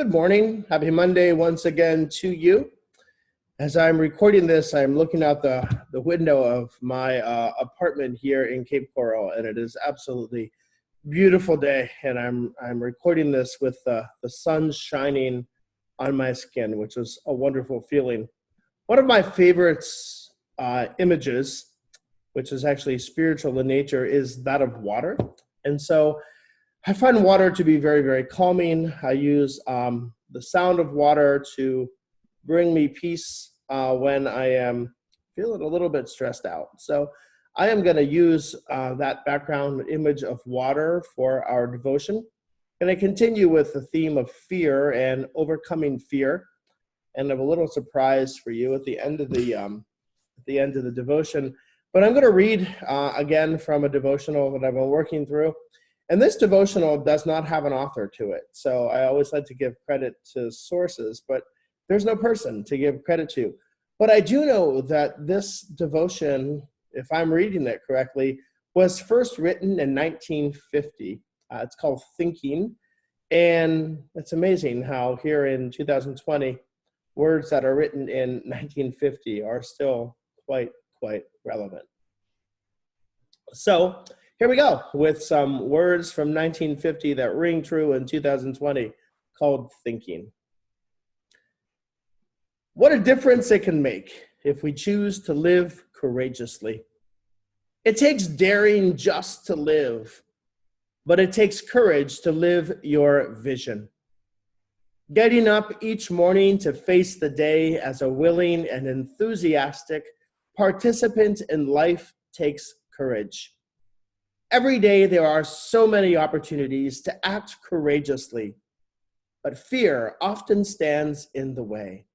Good morning. Happy Monday once again to you. As I'm recording this, I'm looking out the window of my apartment here in Cape Coral, and it is absolutely beautiful day. And I'm recording this with the sun shining on my skin, which is a wonderful feeling. One of my favorites images, which is actually spiritual in nature, is that of water. And so I find water to be very, very calming. I use the sound of water to bring me peace when I am feeling a little bit stressed out. So I am going to use that background image of water for our devotion. And I continue with the theme of fear and overcoming fear. And I have a little surprise for you at the end of the devotion. But I'm going to read again from a devotional that I've been working through. And this devotional does not have an author to it. So I always like to give credit to sources, but there's no person to give credit to. But I do know that this devotion, if I'm reading it correctly, was first written in 1950. It's called Thinking. And it's amazing how here in 2020, words that are written in 1950 are still quite relevant. So here we go with some words from 1950 that ring true in 2020 called Thinking. What a difference it can make if we choose to live courageously. It takes daring just to live, but it takes courage to live your vision. Getting up each morning to face the day as a willing and enthusiastic participant in life takes courage. Every day there are so many opportunities to act courageously, but fear often stands in the way.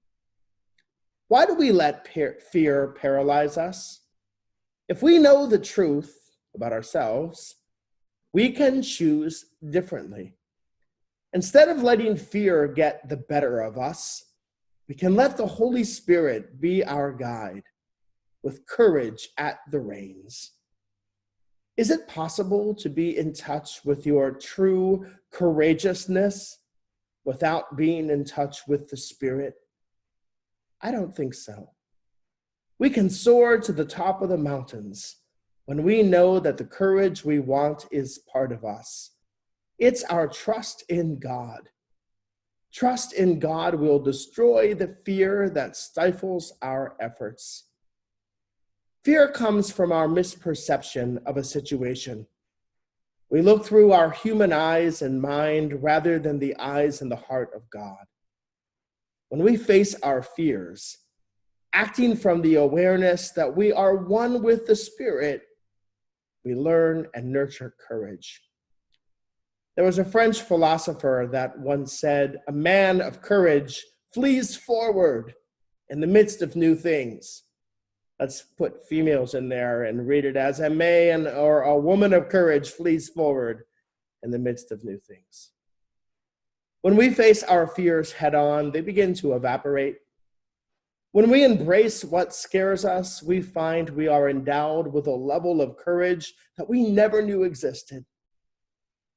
Why do we let fear paralyze us? If we know the truth about ourselves, we can choose differently. Instead of letting fear get the better of us, we can let the Holy Spirit be our guide, with courage at the reins. Is it possible to be in touch with your true courageousness without being in touch with the Spirit? I don't think so. We can soar to the top of the mountains when we know that the courage we want is part of us. It's our trust in God. Trust in God will destroy the fear that stifles our efforts. Fear comes from our misperception of a situation. We look through our human eyes and mind rather than the eyes and the heart of God. When we face our fears, acting from the awareness that we are one with the Spirit, we learn and nurture courage. There was a French philosopher that once said, "A man of courage flees forward in the midst of new things." Let's put females in there and read it as a man or a woman of courage flees forward in the midst of new things. When we face our fears head on, they begin to evaporate. When we embrace what scares us, we find we are endowed with a level of courage that we never knew existed.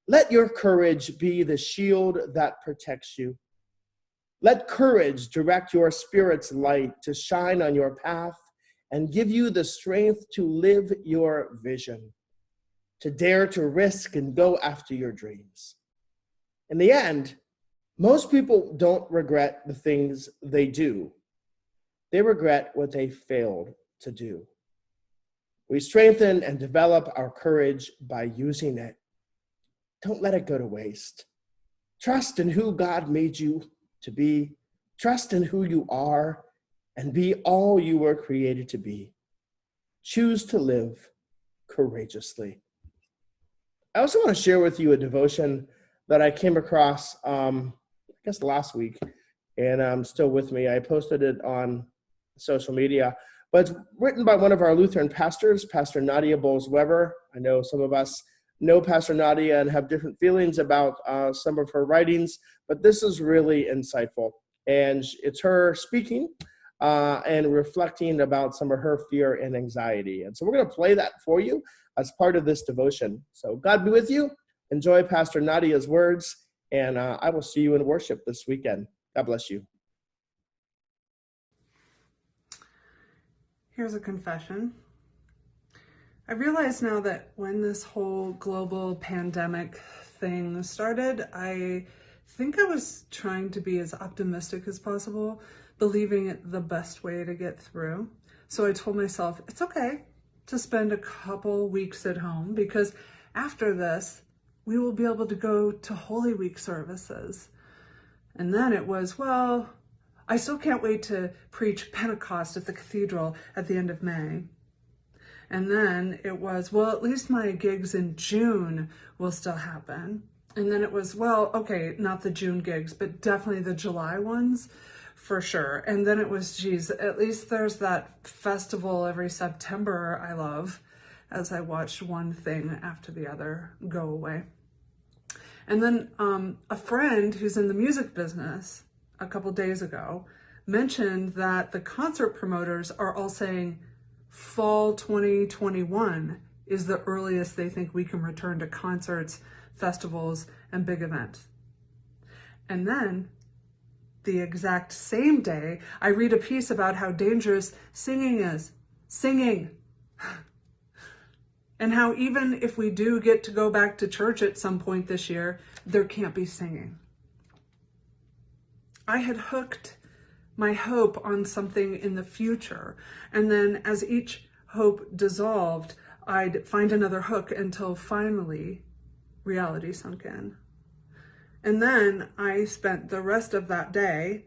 Let your courage be the shield that protects you. Let courage direct your spirit's light to shine on your path and give you the strength to live your vision, to dare to risk and go after your dreams. In the end, most people don't regret the things they do. They regret what they failed to do. We strengthen and develop our courage by using it. Don't let it go to waste. Trust in who God made you to be. Trust in who you are, and be all you were created to be. Choose to live courageously. I also want to share with you a devotion that I came across, last week, and still with me. I posted it on social media, but it's written by one of our Lutheran pastors, Pastor Nadia Bowles-Weber. I know some of us know Pastor Nadia and have different feelings about some of her writings, but this is really insightful. And it's her speaking and reflecting about some of her fear and anxiety. And so we're going to play that for you as part of this devotion. So God be with you. Enjoy Pastor Nadia's words, And I will see you in worship this weekend. God bless you. Here's a confession. I realize now that when this whole global pandemic thing started, I think I was trying to be as optimistic as possible, believing it the best way to get through. So I told myself, it's okay to spend a couple weeks at home because after this, we will be able to go to Holy Week services. And then it was, well, I still can't wait to preach Pentecost at the cathedral at the end of May. And then it was, well, at least my gigs in June will still happen. And then it was, well, okay, not the June gigs, but definitely the July ones for sure. And then it was, geez, at least there's that festival every September I love, as I watched one thing after the other go away. And then a friend who's in the music business a couple days ago mentioned that the concert promoters are all saying fall 2021 is the earliest they think we can return to concerts, festivals, and big events. And then the exact same day, I read a piece about how dangerous singing is. Singing. And how even if we do get to go back to church at some point this year, there can't be singing. I had hooked my hope on something in the future. And then as each hope dissolved, I'd find another hook until finally reality sunk in. And then I spent the rest of that day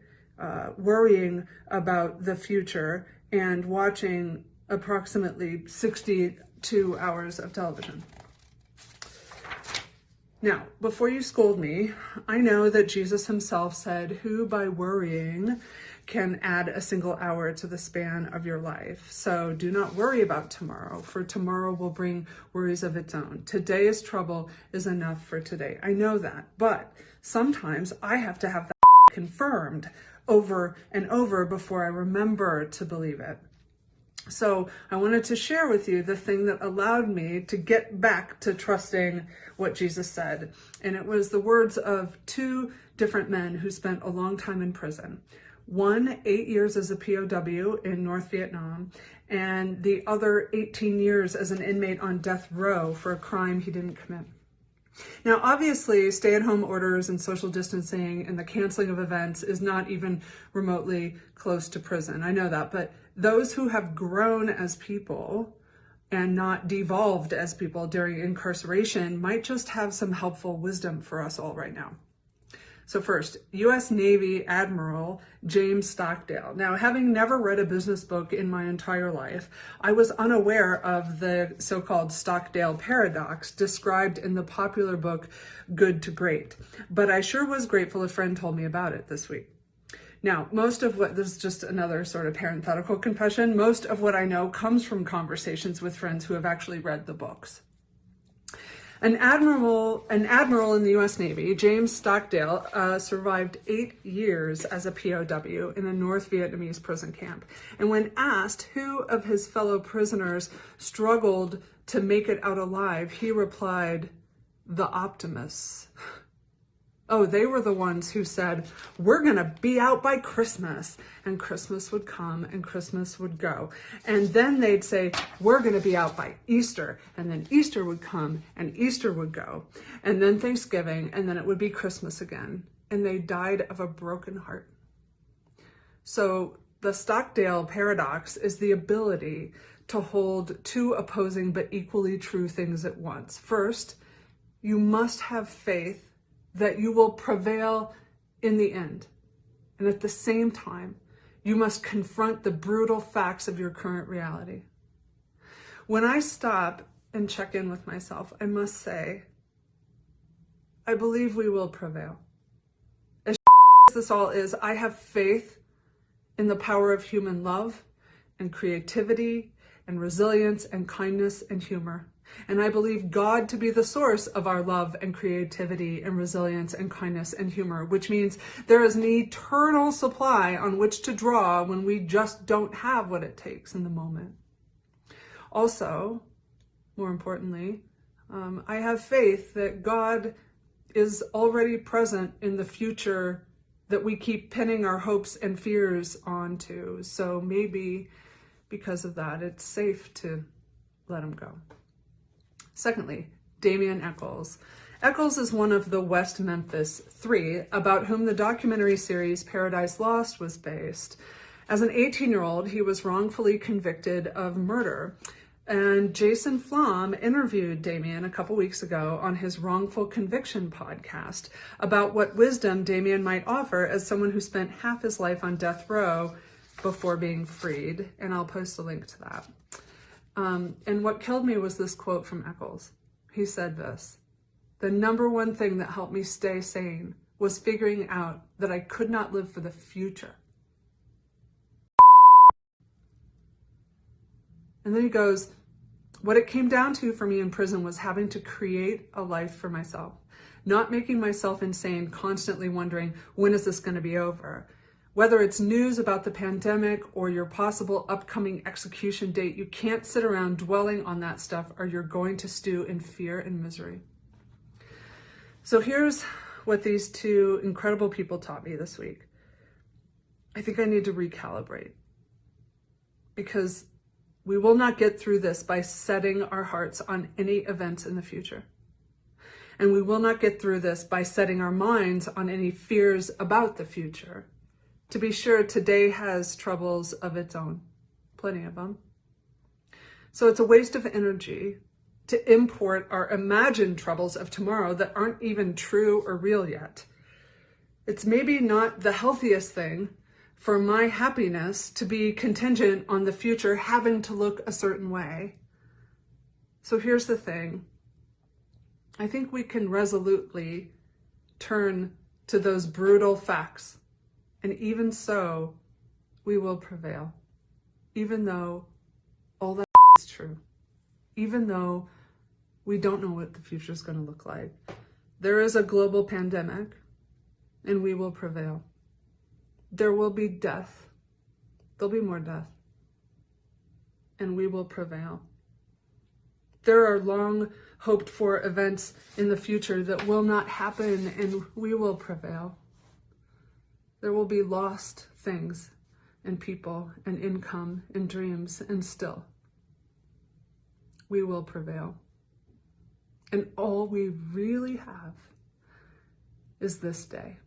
worrying about the future and watching approximately 62 hours of television. Now, before you scold me, I know that Jesus himself said, "Who by worrying can add a single hour to the span of your life. So do not worry about tomorrow, for tomorrow will bring worries of its own. Today's trouble is enough for today." I know that, but sometimes I have to have that confirmed over and over before I remember to believe it. So I wanted to share with you the thing that allowed me to get back to trusting what Jesus said. And it was the words of two different men who spent a long time in prison. One, 8 years as a POW in North Vietnam, and the other 18 years as an inmate on death row for a crime he didn't commit. Now, obviously, stay-at-home orders and social distancing and the canceling of events is not even remotely close to prison. I know that, but those who have grown as people and not devolved as people during incarceration might just have some helpful wisdom for us all right now. So first, U.S. Navy Admiral James Stockdale. Now, having never read a business book in my entire life, I was unaware of the so-called Stockdale paradox described in the popular book Good to Great, but I sure was grateful a friend told me about it this week. Now, this is just another sort of parenthetical confession, most of what I know comes from conversations with friends who have actually read the books. An admiral in the U.S. Navy, James Stockdale, survived 8 years as a POW in a North Vietnamese prison camp. And when asked who of his fellow prisoners struggled to make it out alive, he replied, "The optimists." Oh, they were the ones who said, "We're gonna be out by Christmas." And Christmas would come and Christmas would go. And then they'd say, "We're gonna be out by Easter." And then Easter would come and Easter would go. And then Thanksgiving, and then it would be Christmas again. And they died of a broken heart. So the Stockdale paradox is the ability to hold two opposing but equally true things at once. First, you must have faith that you will prevail in the end. And at the same time, you must confront the brutal facts of your current reality. When I stop and check in with myself, I must say, I believe we will prevail. As this all is, I have faith in the power of human love and creativity and resilience and kindness and humor. And I believe God to be the source of our love and creativity and resilience and kindness and humor, which means there is an eternal supply on which to draw when we just don't have what it takes in the moment. Also, more importantly, I have faith that God is already present in the future that we keep pinning our hopes and fears onto. So maybe because of that, it's safe to let him go. Secondly, Damien Echols. Echols is one of the West Memphis Three, about whom the documentary series Paradise Lost was based. As an 18-year-old, he was wrongfully convicted of murder. And Jason Flom interviewed Damien a couple weeks ago on his Wrongful Conviction podcast about what wisdom Damien might offer as someone who spent half his life on death row before being freed. And I'll post a link to that. And what killed me was this quote from Echols. He said this: "The number one thing that helped me stay sane was figuring out that I could not live for the future." And then he goes, "What it came down to for me in prison was having to create a life for myself, not making myself insane, constantly wondering, when is this going to be over? Whether it's news about the pandemic or your possible upcoming execution date, you can't sit around dwelling on that stuff or you're going to stew in fear and misery." So here's what these two incredible people taught me this week. I think I need to recalibrate, because we will not get through this by setting our hearts on any events in the future. And we will not get through this by setting our minds on any fears about the future. To be sure, today has troubles of its own, plenty of them. So it's a waste of energy to import our imagined troubles of tomorrow that aren't even true or real yet. It's maybe not the healthiest thing for my happiness to be contingent on the future having to look a certain way. So here's the thing. I think we can resolutely turn to those brutal facts, and even so, we will prevail. Even though all that is true. Even though we don't know what the future is going to look like. There is a global pandemic, and we will prevail. There will be death. There'll be more death. And we will prevail. There are long hoped for events in the future that will not happen, and we will prevail. There will be lost things and people and income and dreams, and still we will prevail. And all we really have is this day.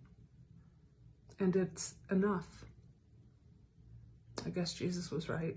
And it's enough. I guess Jesus was right.